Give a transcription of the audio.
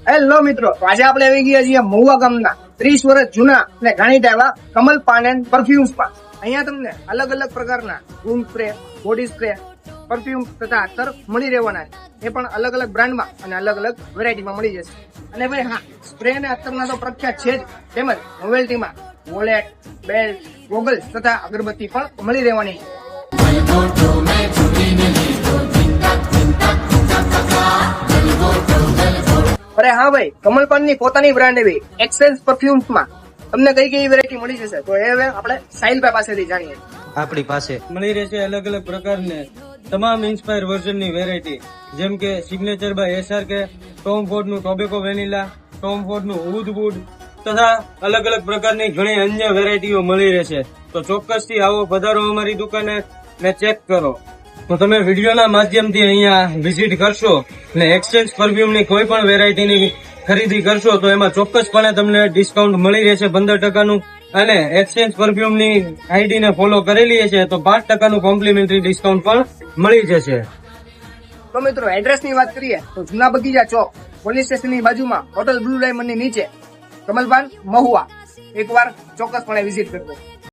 Hello મિત્રો, તો આજે આપણે આવી ગયા છીએ મહુવા ગામના 30 વર્ષ જૂના અને જાણીતા એવા કમલ પાન એન્ડ પરફ્યુમ્સ માં. અહીંયા તમને અલગ અલગ પ્રકારના room spray, body spray, perfume તથા અત્તર મળી રહેવાના છે. એ પણ અલગ અલગ બ્રાન્ડમાં અને અલગ અલગ વેરાયટીમાં મળી જશે. અને ભાઈ હા, સ્પ્રે અને અત્તરના તો પ્રખ્યાત છે જ, તેમજ નોવેલ્ટીમાં વોલેટ, બેલ્ટ, ગોગલ્સ તથા અગરબત્તી પણ મળી રહેવાની છે. અરે હા ભાઈ, કમલ પાનની પોતાની બ્રાન્ડ એવી એક્સેન્સ પરફ્યુમ્સ માં તમને કઈ કઈ વેરાયટી મળી જશે તો એ હવે આપણે સાહિલભાઈ પાસેથી જાણીએ. આપણી પાસે મળી રહેશે અલગ અલગ પ્રકારને તમામ ઇન્સ્પાયર વર્ઝનની વેરાયટી, જેમ કે signature by SRK, Tom Ford નું ટોબેકો વેનીલા, ટોમ ફોર્ડ નું વુડ તથા અલગ અલગ પ્રકારની ઘણી અન્ય વેરાયટીઓ મળી રહેશે. તો ચોક્કસથી આવો, પધારો અમારી દુકાને ને ચેક કરો. તો તમે વિડીયોના માધ્યમથી અહીંયા વિઝિટ કરશો ને એક્સચેન્જ પરફ્યુમની કોઈ પણ વેરાયટીની ખરીદી કરશો તો એમાં ચોક્કસપણે તમને ડિસ્કાઉન્ટ મળી રહેશે 15%નું, અને એક્સચેન્જ પરફ્યુમની આઈડીને ફોલો કરેલી હશે તો 5%નું કોમ્પ્લિમેન્ટરી ડિસ્કાઉન્ટ પણ મળી જશે. તો મિત્રો, એડ્રેસની વાત કરીએ તો જૂના બગીચા ચોક, પોલીસ સ્ટેશનની બાજુમાં હોટલ બ્લુ ડાયમંડની નીચે કમલ પાન મહુવા. એકવાર ચોક્કસપણે વિઝિટ કરજો.